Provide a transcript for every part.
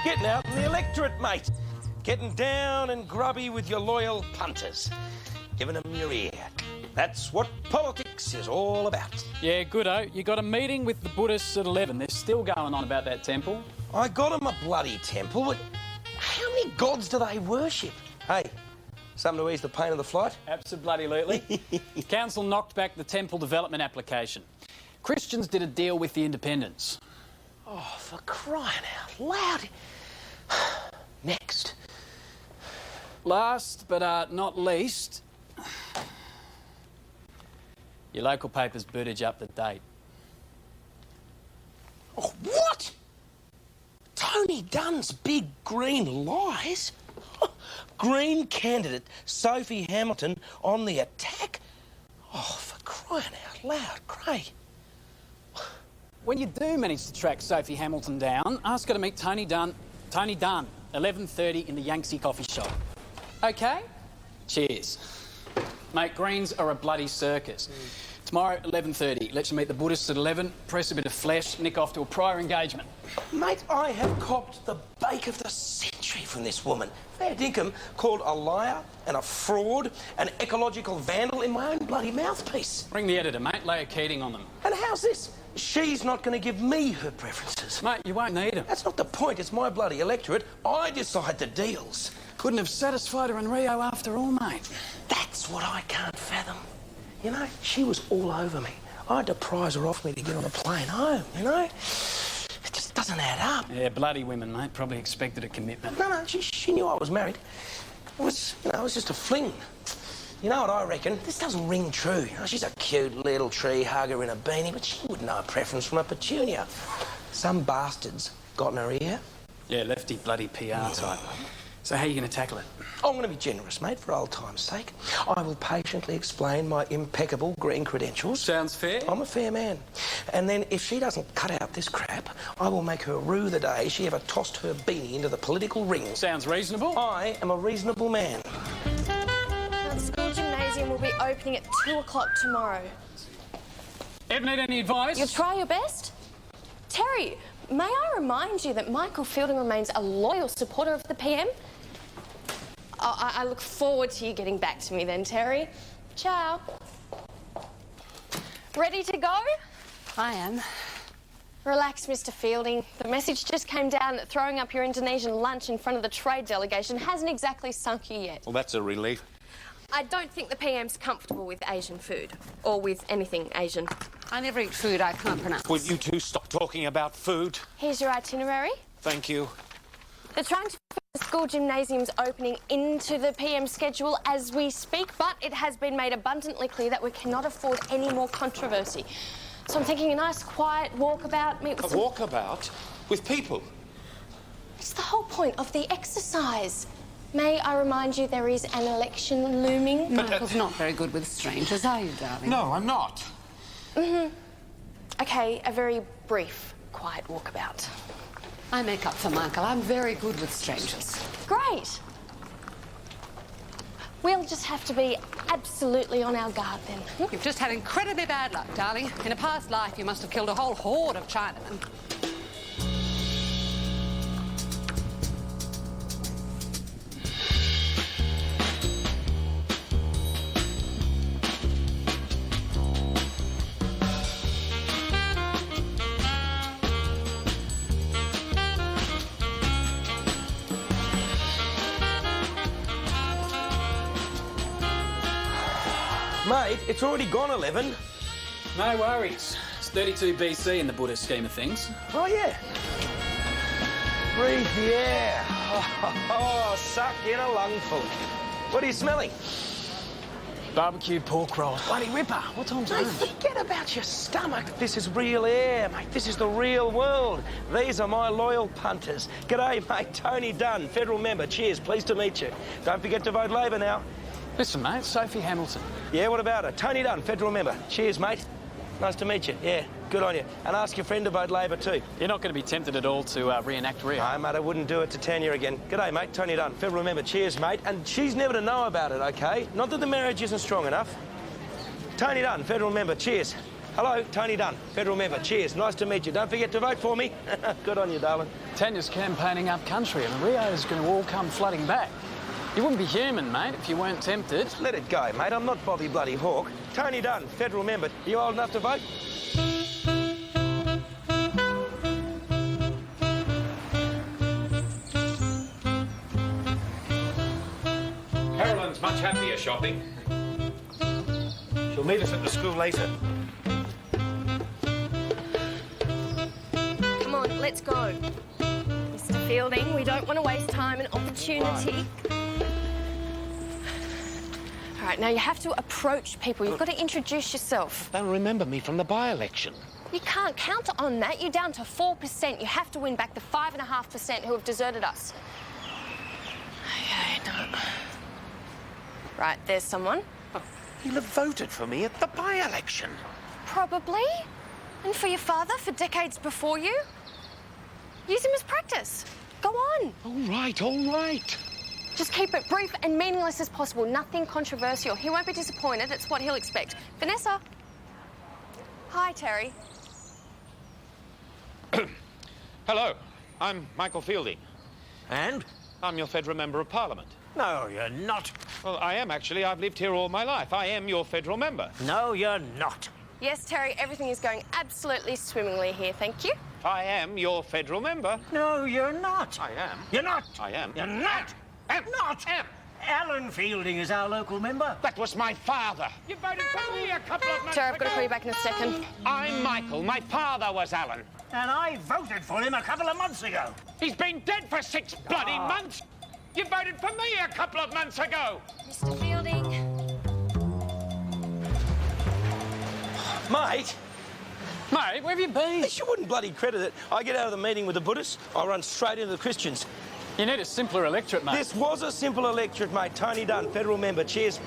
Getting out in the electorate, mate. Getting down and grubby with your loyal punters. Giving them your ear. That's what politics is all about. Yeah, good-o. You got a meeting with the Buddhists at 11. They're still going on about that temple. I got them a bloody temple, but how many gods do they worship? Hey, something to ease the pain of the flight? Absolutely. Council knocked back the temple development application. Christians did a deal with the independents. Oh, for crying out loud. Next. Last but not least, your local paper's booted up to date. Oh, what? Tony Dunn's big green lies? Green candidate Sophie Hamilton on the attack? Oh, for crying out loud, Craig. When you do manage to track Sophie Hamilton down, ask her to meet Tony Dunn, 11:30 in the Yangtze coffee shop. OK? Cheers. Mate, Greens are a bloody circus. Tomorrow, 11:30, let you meet the Buddhists at 11, press a bit of flesh, nick off to a prior engagement. Mate, I have copped the bake of the century from this woman. Fair dinkum, called a liar and a fraud, an ecological vandal in my own bloody mouthpiece. Ring the editor, mate. Lay a Keating on them. And how's this? She's not going to give me her preferences. Mate, you won't need them. That's not the point. It's my bloody electorate. I decide the deals. Couldn't have satisfied her in Rio after all, mate. That's what I can't fathom. You know, she was all over me. I had to prise her off me to get on a plane home, you know? It just doesn't add up. Yeah, bloody women, mate. Probably expected a commitment. No, she knew I was married. It was, you know, it was just a fling. You know what I reckon? This doesn't ring true. You know, she's a cute little tree hugger in a beanie, but she wouldn't know a preference from a petunia. Some bastards got in her ear. Yeah, lefty bloody PR type. So how are you going to tackle it? I'm going to be generous, mate, for old time's sake. I will patiently explain my impeccable green credentials. Sounds fair. I'm a fair man. And then if she doesn't cut out this crap, I will make her rue the day she ever tossed her beanie into the political ring. Sounds reasonable. I am a reasonable man. The school gymnasium will be opening at 2 o'clock tomorrow. Ever need any advice? You'll try your best? Terry, may I remind you that Michael Fielding remains a loyal supporter of the PM? I look forward to you getting back to me then, Terry. Ciao. Ready to go? I am. Relax, Mr. Fielding. The message just came down that throwing up your Indonesian lunch in front of the trade delegation hasn't exactly sunk you yet. Well, that's a relief. I don't think the PM's comfortable with Asian food, or with anything Asian. I never eat food I can't pronounce. Will you two stop talking about food? Here's your itinerary. Thank you. They're trying to fit the school gymnasium's opening into the PM schedule as we speak, but it has been made abundantly clear that we cannot afford any more controversy. So I'm thinking a nice, quiet walkabout, meet with A walkabout? With people? It's the whole point of the exercise. May I remind you there is an election looming? Michael's not very good with strangers, are you, darling? No, I'm not. OK, a very brief, quiet walkabout. I make up for Michael. I'm very good with strangers. Great. We'll just have to be absolutely on our guard then. You've just had incredibly bad luck, darling. In a past life, you must have killed a whole horde of Chinamen. Mate, it's already gone 11. No worries. It's 32 BC in the Buddhist scheme of things. Oh, yeah. Breathe the air. Oh, suck in a lungful. What are you smelling? Barbecue pork rolls. Bloody ripper. What time's it? Mate, forget about your stomach. This is real air, mate. This is the real world. These are my loyal punters. G'day, mate. Tony Dunn, federal member. Cheers. Pleased to meet you. Don't forget to vote Labor now. Listen, mate, Sophie Hamilton. Yeah, what about her? Tony Dunn, federal member. Cheers, mate. Nice to meet you. Yeah, good on you. And ask your friend to vote Labor too. You're not going to be tempted at all to reenact Rio? No, mate, I wouldn't do it to Tanya again. G'day, mate. Tony Dunn, federal member. Cheers, mate. And she's never to know about it, OK? Not that the marriage isn't strong enough. Tony Dunn, federal member. Cheers. Hello, Tony Dunn, federal member. Cheers, nice to meet you. Don't forget to vote for me. Good on you, darling. Tanya's campaigning up country and Rio's going to all come flooding back. You wouldn't be human, mate, if you weren't tempted. Let it go, mate. I'm not Bobby Bloody Hawke. Tony Dunn, federal member. Are you old enough to vote? Carolyn's much happier shopping. She'll meet us at the school later. Come on, let's go. Mr. Fielding, we don't want to waste time and opportunity. All right, now you have to approach people. You've got to introduce yourself. They'll remember me from the by-election. You can't count on that. You're down to 4%. You have to win back the 5.5% who have deserted us. Okay, no. Right, there's someone. He'll have voted for me at the by-election. Probably. And for your father for decades before you. Use him as practice. Go on. All right. Just keep it brief and meaningless as possible. Nothing controversial. He won't be disappointed. It's what he'll expect. Vanessa. Hi, Terry. Hello, I'm Michael Fielding. And? I'm your federal member of parliament. No, you're not. Well, I am actually. I've lived here all my life. I am your federal member. No, you're not. Yes, Terry, everything is going absolutely swimmingly here. Thank you. I am your federal member. No, you're not. I am. You're not. I am. You're not. Am. Not. Am. Alan Fielding is our local member. That was my father. You voted for me a couple of months Terry, I've got to ago. call you back in a second. I'm Michael. My father was Alan. And I voted for him a couple of months ago. He's been dead for 6 bloody months. You voted for me a couple of months ago. Mr. Fielding. Mate, Mate, where have you been? you wouldn't bloody credit it. I get out of the meeting with the Buddhists, I run straight into the Christians. You need a simpler electorate, mate. This was a simple electorate, mate. Tony Dunn, federal member. Cheers.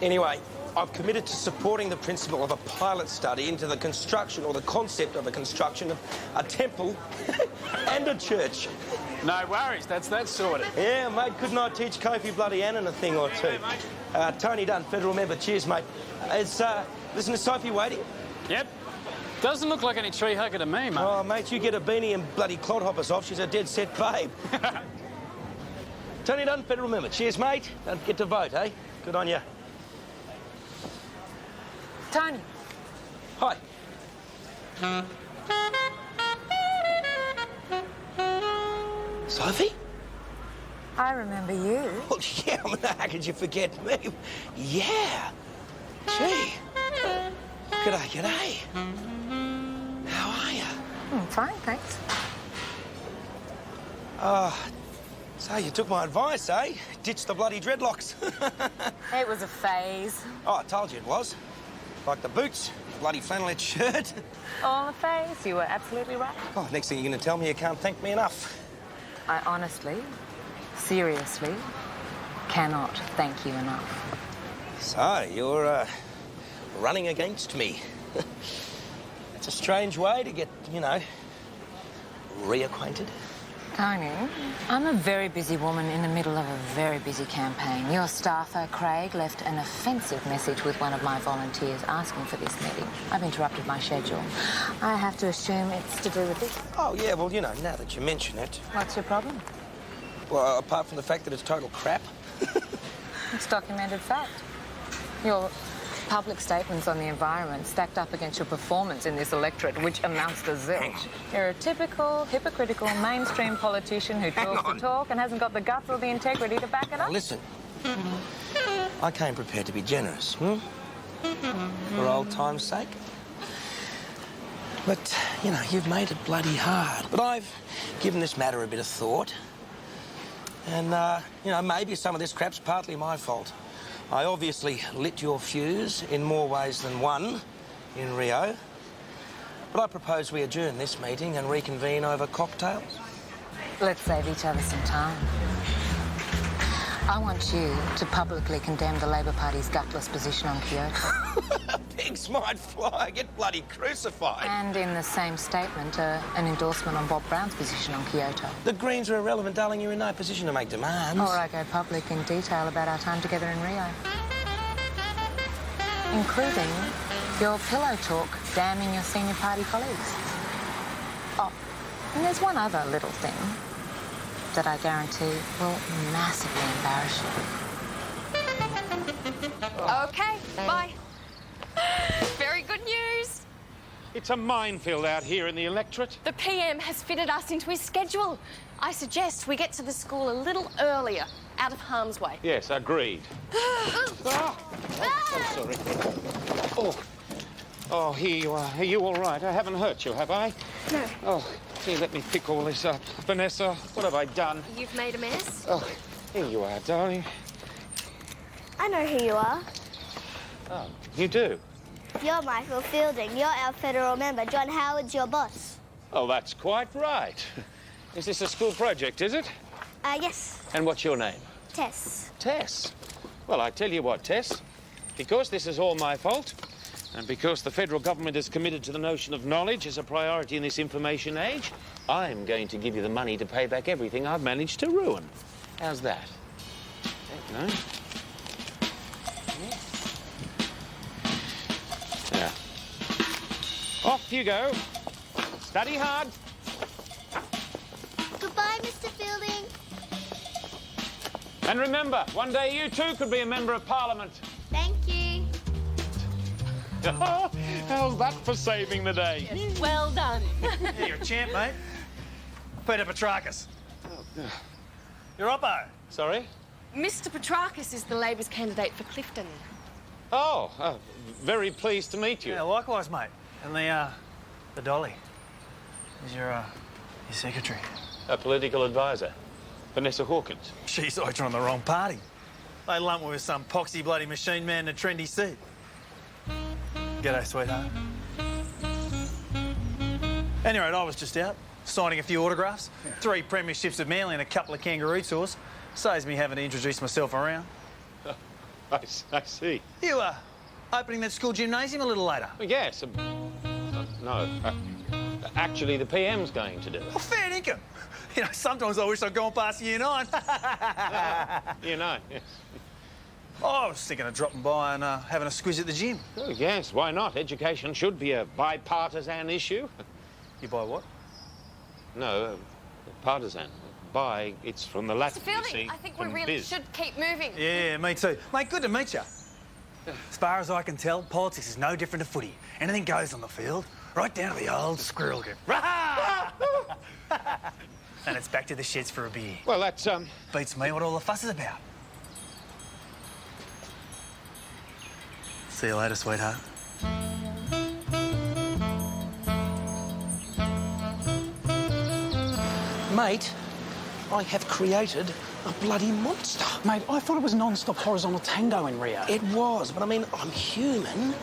Anyway, I've committed to supporting the principle of a pilot study into the construction or the concept of a construction of a temple and a church. No worries, that's that sorted. Yeah, mate, couldn't I teach Kofi bloody Annan a thing or two? Tony Dunn, federal member. Cheers, mate. Listen, is Sophie waiting? Yep. Doesn't look like any tree hugger to me, mate. Oh, mate, you get a beanie and bloody clodhoppers off. She's a dead set babe. Tony Dunn, federal member. Cheers, mate. Don't forget to vote, eh? Good on you. Tony. Hi. Sophie? I remember you. Well, yeah, I mean, how could you forget me? Yeah. Gee. G'day. How are you? Fine, thanks. So you took my advice, eh? Ditched the bloody dreadlocks. It was a phase. Oh, I told you it was. Like the boots, the bloody flannelette shirt. All a phase. You were absolutely right. Oh, next thing you're going to tell me you can't thank me enough. I honestly, seriously, cannot thank you enough. So, you're, running against me. It's a strange way to get, reacquainted. Tony, I'm a very busy woman in the middle of a very busy campaign. Your staffer, Craig, left an offensive message with one of my volunteers asking for this meeting. I've interrupted my schedule. I have to assume it's to do with this. Oh, yeah, well, now that you mention it. What's your problem? Well, apart from the fact that it's total crap. It's documented fact. Your public statements on the environment stacked up against your performance in this electorate, which amounts to zilch. You're a typical, hypocritical, mainstream politician who talks the talk and hasn't got the guts or the integrity to back it up. Now, listen. I came prepared to be generous, For old time's sake. But, you've made it bloody hard. But I've given this matter a bit of thought. And, maybe some of this crap's partly my fault. I obviously lit your fuse in more ways than one in Rio. But I propose we adjourn this meeting and reconvene over cocktails. Let's save each other some time. I want you to publicly condemn the Labor Party's gutless position on Kyoto. Pigs might fly, get bloody crucified. And in the same statement, an endorsement on Bob Brown's position on Kyoto. The Greens are irrelevant, darling. You're in no position to make demands. Or I go public in detail about our time together in Rio. Including Your pillow talk damning your senior party colleagues. Oh, and there's one other little thing that I guarantee will massively embarrass you. Okay, bye. Very good news. It's a minefield out here in the electorate. The PM has fitted us into his schedule. I suggest we get to the school a little earlier, out of harm's way. Yes, agreed. Oh, sorry. Oh, here you are. Are you all right? I haven't hurt you, have I? No. Oh, gee, let me pick all this up. Vanessa, what have I done? You've made a mess? Oh, here you are, darling. I know who you are. Oh, you do? You're Michael Fielding. You're our federal member. John Howard's your boss. Oh, that's quite right. Is this a school project, is it? Yes. And what's your name? Tess. Tess. Well, I tell you what, Tess, because this is all my fault, and because the federal government is committed to the notion of knowledge as a priority in this information age, I'm going to give you the money to pay back everything I've managed to ruin. How's that? No? Yeah. Off you go. Study hard. Goodbye, Mr. Fielding. And remember, one day you too could be a member of Parliament. Thank you. How's that for saving the day? Well done. Yeah, you're a champ, mate. Peter Petrakis. You're Oppo. Sorry? Mr. Petrakis is the Labor's candidate for Clifton. Oh, very pleased to meet you. Yeah, likewise, mate. And the dolly is your secretary. A political advisor, Vanessa Hawkins. She's always on the wrong party. They lump me with some poxy bloody machine man in a trendy suit. G'day, sweetheart. Anyway, I was just out, signing a few autographs. 3 premierships of Manly and a couple of kangaroo tours. Saves me having to introduce myself around. I see. You, opening that school gymnasium a little later? Well, yes. No. Actually, the PM's going to do it. Well, fair dinkum. You know, sometimes I wish I'd gone past Year 9. You know, yes. Oh, I was thinking of dropping by and having a squiz at the gym. Oh, yes, why not? Education should be a bipartisan issue. You buy what? No, partisan. By, it's from the Latin, Mr. Fielding, you see, I think we from really biz. should keep moving. Yeah, me too. Mate, good to meet you. As far as I can tell, politics is no different to footy. Anything goes on the field, right down to the old squirrel game. And it's back to the sheds for a beer. Well, that's, Beats me what all the fuss is about. See you later, sweetheart. Mate, I have created a bloody monster. Mate, I thought it was non-stop horizontal tango in Rio. It was, but I mean, I'm human.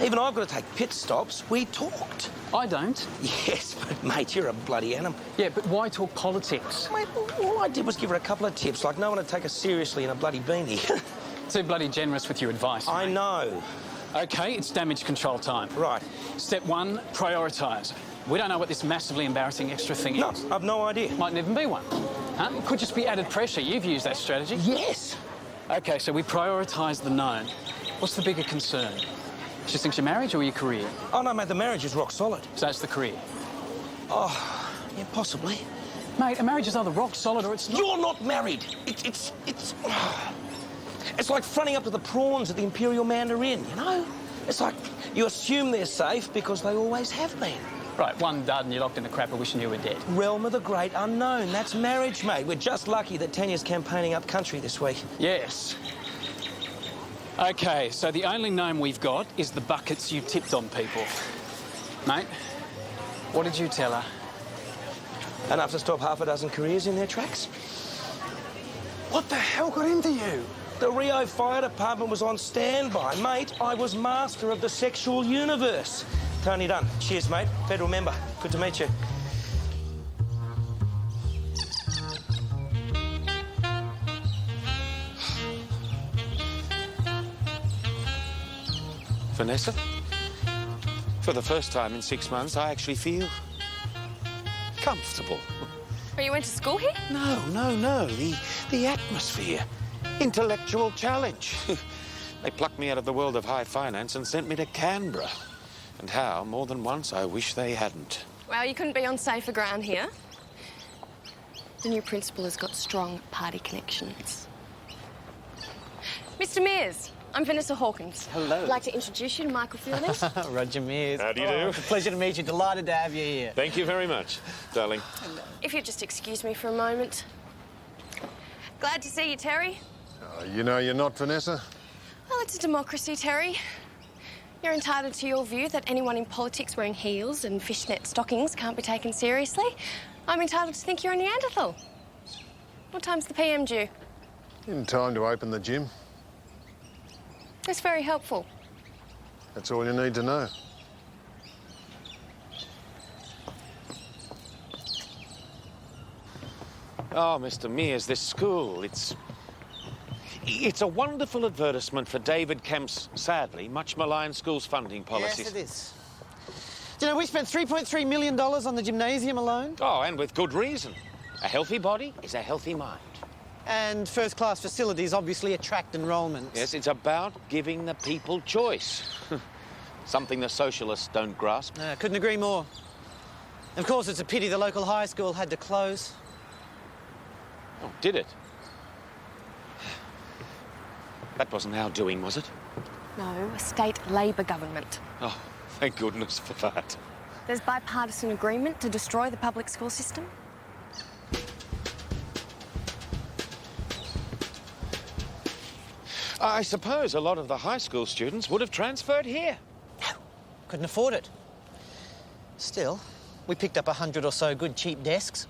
Even I've got to take pit stops. We talked. I don't. Yes, but mate, you're a bloody animal. Yeah, but why talk politics? Mate, all I did was give her a couple of tips, like no one would take us seriously in a bloody beanie. Too bloody generous with your advice. I mate. know. OK, it's damage control time. Right. Step 1, prioritise. We don't know what this massively embarrassing extra thing No, is. I've no idea. Might never be one. Huh? It could just be added pressure. You've used that strategy. Yes. OK, so we prioritise the known. What's the bigger concern? She thinks your marriage or your career? Oh, no, mate, the marriage is rock solid. So it's the career. Oh, yeah, possibly. Mate, a marriage is either rock solid or it's not. You're not married. It's like fronting up to the prawns at the Imperial Mandarin, you know? It's like you assume they're safe because they always have been. Right, one dud and you're locked in the crapper wishing you were dead. Realm of the great unknown. That's marriage, mate. We're just lucky that Tanya's campaigning up country this week. Yes. OK, so the only known we've got is the buckets you tipped on people. Mate, what did you tell her? Enough to stop half a dozen careers in their tracks. What the hell got into you? The Rio Fire Department was on standby. Mate, I was master of the sexual universe. Tony Dunn. Cheers, mate. Federal member. Good to meet you. Vanessa, for the first time in 6 months, I actually feel comfortable. Oh, you went to school here? No. The atmosphere. Intellectual challenge. They plucked me out of the world of high finance and sent me to Canberra. And how, more than once, I wish they hadn't. Well, you couldn't be on safer ground here. The new principal has got strong party connections. Mr. Mears, I'm Vanessa Hawkins. Hello. I'd like to introduce you to Michael Fielding. Roger Mears. How do you do? It's a pleasure to meet you. Delighted to have you here. Thank you very much, darling. If you'd just excuse me for a moment. Glad to see you, Terry. You know you're not Vanessa? Well, it's a democracy, Terry. You're entitled to your view that anyone in politics wearing heels and fishnet stockings can't be taken seriously. I'm entitled to think you're a Neanderthal. What time's the PM due? In time to open the gym. That's very helpful. That's all you need to know. Oh, Mr. Mears, this school, it's a wonderful advertisement for David Kemp's, sadly, much maligned schools funding policies. Yes, it is. Do you know, we spent $3.3 million on the gymnasium alone? Oh, and with good reason. A healthy body is a healthy mind. And first-class facilities obviously attract enrolments. Yes, it's about giving the people choice. Something the socialists don't grasp. Couldn't agree more. Of course, it's a pity the local high school had to close. Oh, did it? That wasn't our doing, was it? No, a state Labor government. Oh, thank goodness for that. There's bipartisan agreement to destroy the public school system. I suppose a lot of the high school students would have transferred here. No, couldn't afford it. Still, we picked up 100 or so good cheap desks.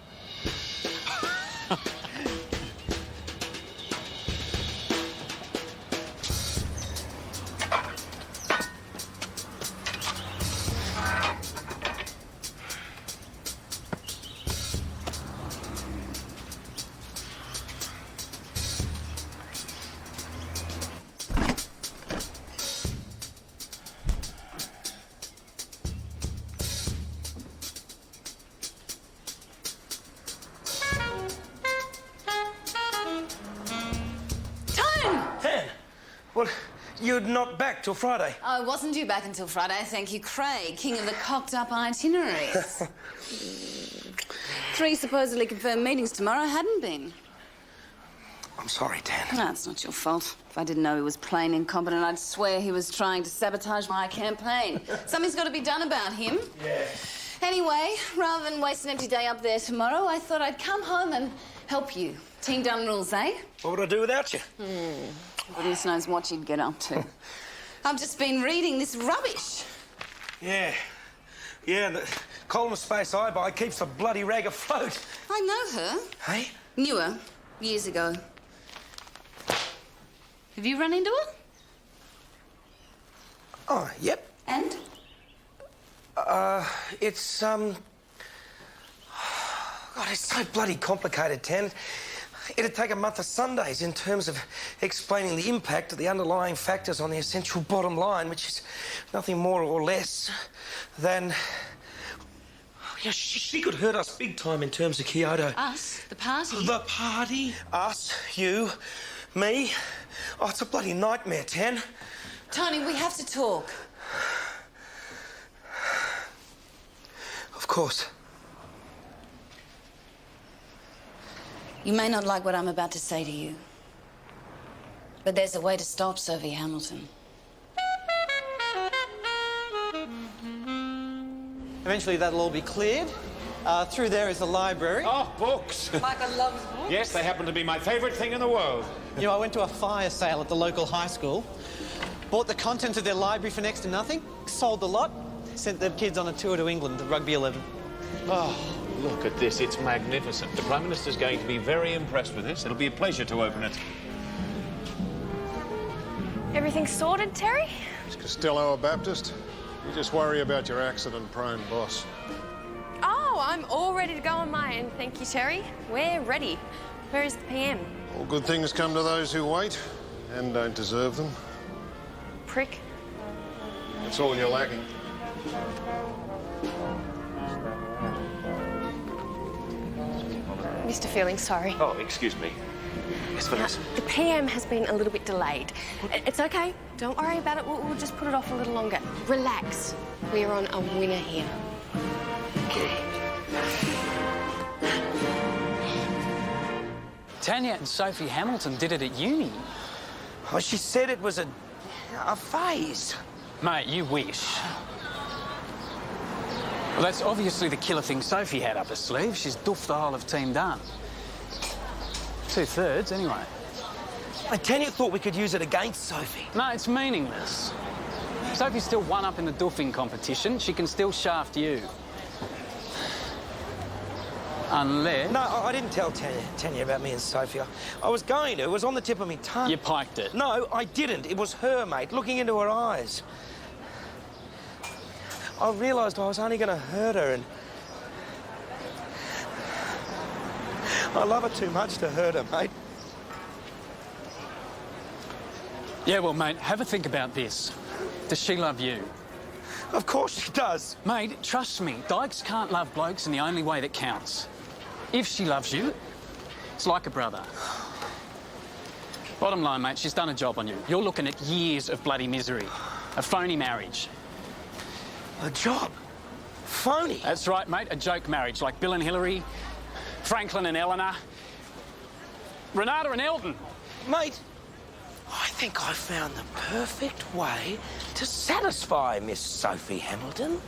Well, you're not back till Friday. I wasn't due back until Friday, thank you, Craig, king of the cocked-up itineraries. 3 supposedly confirmed meetings tomorrow hadn't been. I'm sorry, Dan. No, it's not your fault. If I didn't know he was plain incompetent, I'd swear he was trying to sabotage my campaign. Something's got to be done about him. Yeah. Anyway, rather than waste an empty day up there tomorrow, I thought I'd come home and help you. Team done rules, eh? What would I do without you? Goodness knows what you'd get up to. I've just been reading this rubbish. Yeah. Yeah, the columnist Space I buy keeps the bloody rag afloat. I know her. Hey? Knew her years ago. Have you run into her? Oh, yep. And? It's, God, it's so bloody complicated, Tan. It'd take a month of Sundays in terms of explaining the impact of the underlying factors on the essential bottom line, which is nothing more or less than... Yeah, she could hurt us big time in terms of Kyoto. Us? The party? The party? Us, you, me. Oh, it's a bloody nightmare, Tan. Tony, we have to talk. Of course. You may not like what I'm about to say to you, but there's a way to stop Sophie Hamilton. Eventually that'll all be cleared. Through there is the library. Oh, books. Michael loves books. Yes, they happen to be my favourite thing in the world. You know, I went to a fire sale at the local high school, bought the contents of their library for next to nothing, sold the lot, sent the kids on a tour to England, to Rugby 11. Oh, look at this. It's magnificent. The Prime Minister's going to be very impressed with this. It'll be a pleasure to open it. Everything sorted, Terry? Is Costello a Baptist? You just worry about your accident-prone boss. Oh, I'm all ready to go on my end, thank you, Terry. We're ready. Where is the PM? All good things come to those who wait and don't deserve them. Prick. That's all you're lacking. Mr. Fielding, sorry. Oh, excuse me. Yes, please. The PM has been a little bit delayed. It's okay. Don't worry about it. We'll just put it off a little longer. Relax. We're on a winner here. Okay. Tanya and Sophie Hamilton did it at uni. Oh, she said it was a phase. Mate, you wish. Well, that's obviously the killer thing Sophie had up her sleeve. She's doofed the whole of Team Done. 2/3, anyway. And Tanya thought we could use it against Sophie. No, it's meaningless. Sophie's still one up in the doofing competition. She can still shaft you. Unless... No, I didn't tell Tanya about me and Sophie. I was going to. It was on the tip of my tongue. You piked it. No, I didn't. It was her, mate, looking into her eyes. I realised I was only going to hurt her, and I love her too much to hurt her, mate. Yeah, well, mate, have a think about this. Does she love you? Of course she does. Mate, trust me, dykes can't love blokes in the only way that counts. If she loves you, it's like a brother. Bottom line, mate, she's done a job on you. You're looking at years of bloody misery. A phony marriage. A job? Phony? That's right, mate, a joke marriage, like Bill and Hillary, Franklin and Eleanor, Renata and Eldon. Mate, I think I found the perfect way to satisfy Miss Sophie Hamilton.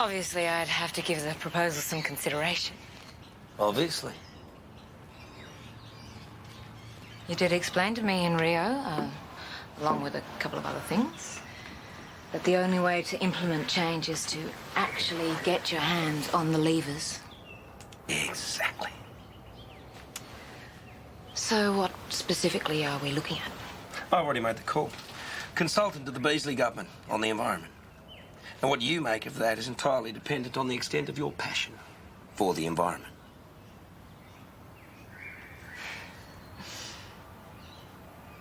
Obviously, I'd have to give the proposal some consideration. Obviously. You did explain to me in Rio, along with a couple of other things, that the only way to implement change is to actually get your hands on the levers. Exactly. So what specifically are we looking at? I've already made the call. Consultant to the Beazley government on the environment. And what you make of that is entirely dependent on the extent of your passion for the environment.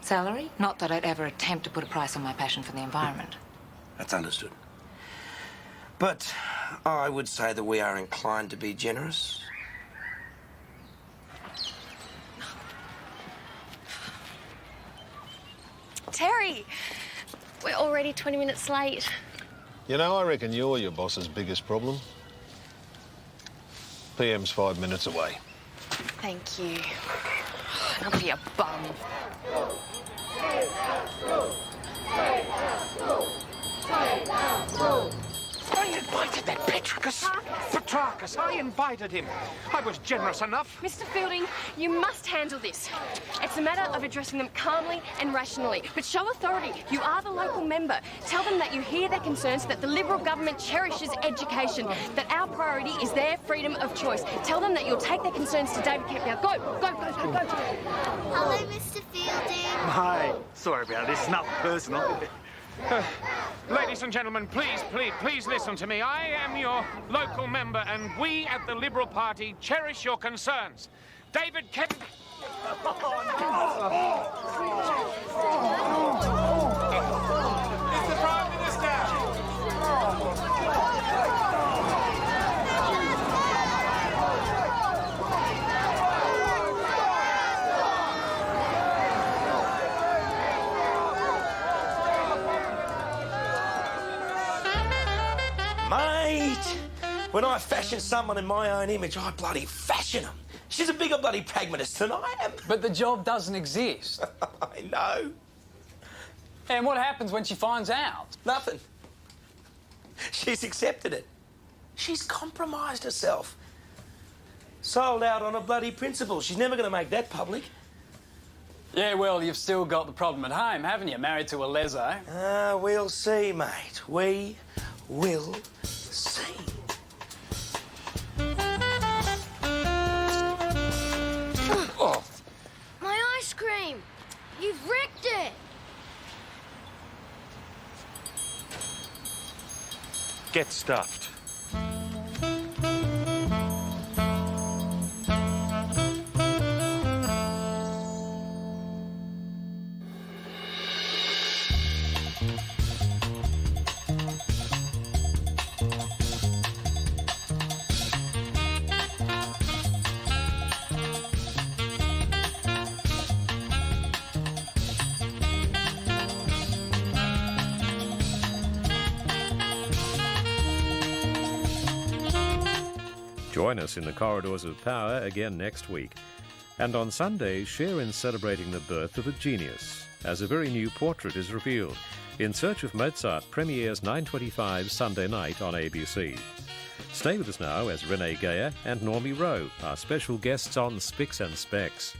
Salary? Not that I'd ever attempt to put a price on my passion for the environment. That's understood. But I would say that we are inclined to be generous. Terry, we're already 20 minutes late. You know, I reckon you're your boss's biggest problem. PM's 5 minutes away. Thank you. I'll be a bum. I invited that Petrarchus. I invited him. I was generous enough. Mr. Fielding, you must handle this. It's a matter of addressing them calmly and rationally. But show authority. You are the local member. Tell them that you hear their concerns, that the Liberal government cherishes education, that our priority is their freedom of choice. Tell them that you'll take their concerns to David Kemp. Now, go. Hello, Mr. Fielding. Hi. Sorry about this. It's nothing personal. Ladies and gentlemen, please listen to me. I am your local member, and we at the Liberal Party cherish your concerns. David Kemp... Is the Prime Minister? Mate, when I fashion someone in my own image, I bloody fashion them. She's a bigger bloody pragmatist than I am. But the job doesn't exist. I know. And what happens when she finds out? Nothing. She's accepted it. She's compromised herself. Sold out on a bloody principle. She's never going to make that public. Yeah, well, you've still got the problem at home, haven't you? Married to a leso. We'll see, mate. We will see. Oh. My ice cream! You've wrecked it! Get stuffed. Join us in the corridors of power again next week. And on Sunday, share in celebrating the birth of a genius, as a very new portrait is revealed. In Search of Mozart premieres 9:25 Sunday night on ABC. Stay with us now as Renee Geyer and Normie Rowe are special guests on Spicks and Specs.